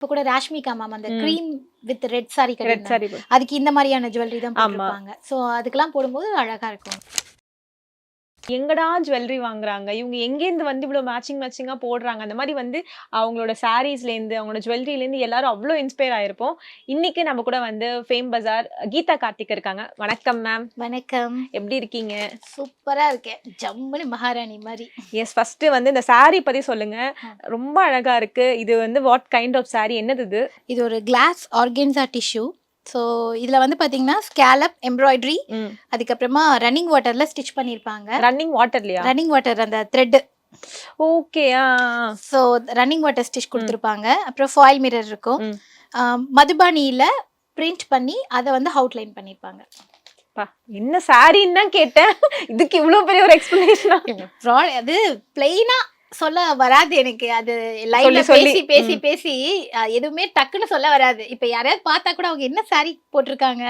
இப்ப கூட ராஷ்மிகா மேம் அந்த cream with red sari red கட்டிருந்தாங்க. சாரி. அதுக்கு இந்த மாதிரியான ஜுவல்லரி தான் ஆமா. போட்டிருப்பாங்க. ஸோ அதுக்கெல்லாம் போடும்போது அழகா இருக்கும். எங்கடா ஜுவல்லரி வாங்குறாங்க, இவங்க எங்கேருந்து வந்து இவ்வளோ மேட்சிங்கா போடுறாங்க. அந்த மாதிரி வந்து அவங்களோட சாரீஸ்லேருந்து, அவங்களோட ஜுவல்லரிலேருந்து எல்லாரும் அவ்வளோ இன்ஸ்பயர் ஆயிருப்போம். இன்னைக்கு நம்ம கூட வந்து ஃபேம் பஜார் கீதா கார்த்திக் இருக்காங்க. வணக்கம் மேம். வணக்கம். எப்படி இருக்கீங்க? சூப்பரா இருக்கேன். ஜம்முன்னு மகாராணி மாதிரி. எஸ், ஃபர்ஸ்ட் வந்து இந்த சாரி பத்தி சொல்லுங்க. ரொம்ப அழகா இருக்கு. இது வந்து வாட் கைண்ட் ஆஃப் சாரி, என்னது இது? இது ஒரு கிளாஸ் ஆர்கென்சா டிஷ்யூ. ஸோ இதில் வந்து பார்த்தீங்கன்னா ஸ்கேலப் எம்ப்ராய்டரி, அதுக்கப்புறமா ரன்னிங் வாட்டரில் ஸ்டிச் பண்ணியிருப்பாங்க. ரன்னிங் வாட்டர்லையா? ரன்னிங் வாட்டர் அந்த thread. Okay. So running water stitch கொடுத்துருப்பாங்க. அப்புறம் ஃபாயில் மிரர் இருக்கும். மதுபானியில் பிரிண்ட் பண்ணி அதை வந்து அவுட்லைன் பண்ணியிருப்பாங்க. என்ன சாரின்னு தான் கேட்டேன், இதுக்கு இவ்வளோ பெரிய ஒரு எக்ஸ்பிளனேஷனா? அது பிளெயினா சொல்ல வராது எனக்கு. அது லைவ்ல பேசி பேசி பேசி எதுவுமே டக்குன்னு சொல்ல வராது. இப்ப யாரையாவது பார்த்தா கூட அவங்க என்ன சாரி போட்டிருக்காங்க,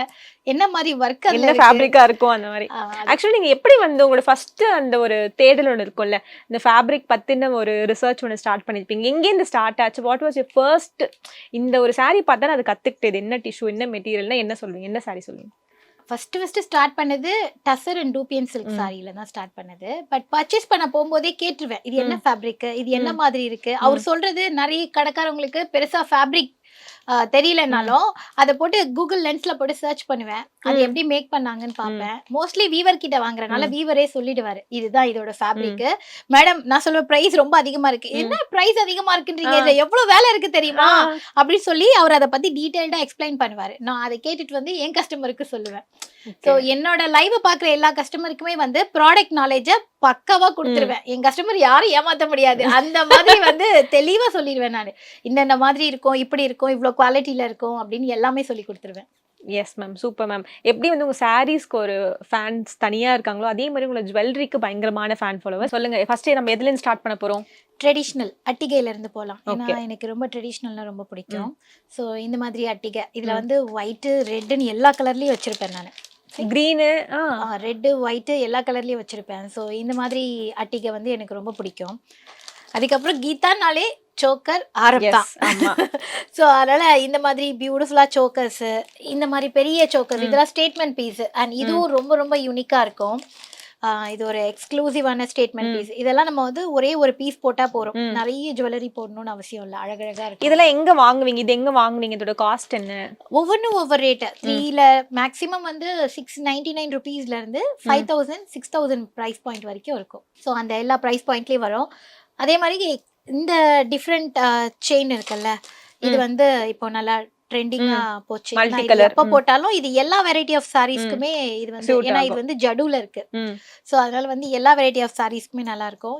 என்ன மாதிரி ஒர்க், என்ன ஃபேப்ரிக்கா இருக்கும் அந்த மாதிரி. ஆக்சுவலி நீங்க எப்படி வந்து உங்களோட ஃபர்ஸ்ட் அந்த ஒரு தேடல் ஒன்று இருக்கும்ல, இந்த ஃபேப்ரிக் பத்தின ஒரு ரிசர்ச் ஒன்று ஸ்டார்ட் பண்ணிருப்பீங்க. எங்கேருந்து ஸ்டார்ட் ஆச்சு? வாட் வாஸ் யுவர் ஃபர்ஸ்ட் இந்த ஒரு சாரி பார்த்தா அது கத்துக்கிட்டது என்ன டிஷ்யூ, என்ன மெட்டீரியல்னா என்ன சொல்லுவீங்க, என்ன சாரி சொல்லுவீங்க? ஃபர்ஸ்ட் ஸ்டார்ட் பண்ணது டசர் அண்ட் டூபியன் சில்க் சாரியில தான் ஸ்டார்ட் பண்ணது. பட் பர்ச்சேஸ் பண்ண போகும்போதே கேட்டுருவேன், இது என்ன ஃபேப்ரிக், இது என்ன மாதிரி இருக்கு. அவர் சொல்றது நிறைய கடைக்காரவங்களுக்கு பெருசா ஃபேப்ரிக் தெரியலனாலும் அதை போட்டு கூகுள் லென்ஸ்ல போட்டு சர்ச் பண்ணுவேன், அது எப்படி மேக் பண்ணாங்கன்னு பார்ப்பேன். மோஸ்ட்லி வீவர் கிட்ட வாங்குறதுனால வீவரே சொல்லிடுவாரு இதுதான் இதோட ஃபேப்ரிக். மேடம் நான் சொல்லுவேன் பிரைஸ் ரொம்ப அதிகமா இருக்கு. என்ன பிரைஸ் அதிகமா இருக்குன்றீங்க, இதுல எவ்வளவு வேலை இருக்கு தெரியுமா அப்படின்னு சொல்லி அவர் அதை பத்தி டீடைல்டா எக்ஸ்பிளைன் பண்ணுவாரு. நான் அதை கேட்டுட்டு வந்து என் கஸ்டமருக்கு சொல்லுவேன். ஸோ என்னோட லைவ் பாக்குற எல்லா கஸ்டமருக்குமே வந்து ப்ராடக்ட் நாலேஜை பக்காவா கொடுத்துருவேன். என் கஸ்டமர் யாரும் ஏமாத்த முடியாது, அந்த மாதிரி வந்து தெளிவா சொல்லிடுவேன். நான் இந்த மாதிரி இருக்கும், இப்படி இருக்கும், இவ்வளவு குவாலிட்டியில இருக்கும் அப்படின்னு எல்லாமே சொல்லி கொடுத்துருவேன். Yes ma'am, super ma'am. எப்படி வந்து உங்க சாரீஸ்க்கு ஒரு ஃபேன்ஸ் தனியா இருக்காங்களோ அதே மாதிரி உங்க ஜுவல்லரிக்கு பயங்கரமான ஃபேன் ஃபாலோவர். சொல்லுங்க ஃபர்ஸ்ட் நம்ம எதுல இருந்து ஸ்டார்ட் பண்ண போறோம்? ட்ரெடிஷ்னல் அட்டிகையில இருந்து போகலாம். ஏன்னா எனக்கு ரொம்ப ட்ரெடிஷ்னல்னா ரொம்ப பிடிக்கும். ஸோ இந்த மாதிரி அட்டிகை இதுல வந்து ஒயிட் ரெட்னு எல்லா கலர்லயும் வச்சிருப்பேன். நான் கிரீனு ரெட்டு ஒயிட்டு எல்லா கலர்லயும் வச்சிருப்பேன். ஸோ இந்த மாதிரி அட்டிகை வந்து எனக்கு ரொம்ப பிடிக்கும். அதுக்கப்புறம் கீதானாலே சோக்கர் ஆரம்பம். ஸோ அதனால இந்த மாதிரி பியூட்டிஃபுல்லா சோக்கர்ஸ், இந்த மாதிரி பெரிய சோக்கர்ஸ் இதெல்லாம் ஸ்டேட்மெண்ட் பீஸ். அண்ட் இதுவும் ரொம்ப ரொம்ப யூனிக்கா இருக்கும். இது ஒரு எக்ஸ்க்ளூசிவான ஸ்டேட்மெண்ட் பீஸ். இதெல்லாம் நம்ம வந்து ஒரே ஒரு பீஸ் போட்டா போறோம், நிறைய ஜுவல்லரி போடணும்னு அவசியம் இல்லை. அழகழகா இருக்கு. இதெல்லாம் எங்க வாங்குவீங்க? இது எங்க வாங்குவீங்க? இதோட காஸ்ட் என்ன? ஒவ்வொன்றும் ஒவ்வொரு ரேட்டு. 3ல மேக்ஸிமம் வந்து 699 ருபீஸ்ல இருந்து 5000 6000 ப்ரைஸ் பாயிண்ட் வரைக்கும் இருக்கும். ஸோ அந்த எல்லா ப்ரைஸ் பாயிண்ட்லயும் வரும். அதே மாதிரி இந்த டிஃப்ரெண்ட் செயின் இருக்குல்ல, இது வந்து இப்போ நல்லா ட்ரெண்டிங்கா போச்சு. எப்ப போட்டாலும் இது எல்லா வெரைட்டி ஆஃப் சாரீஸ்க்குமே இது வந்து, ஏன்னா இது வந்து ஜடுல இருக்கு. ஸோ அதனால வந்து எல்லா வெரைட்டி ஆஃப் சாரீஸ்க்குமே நல்லா இருக்கும்.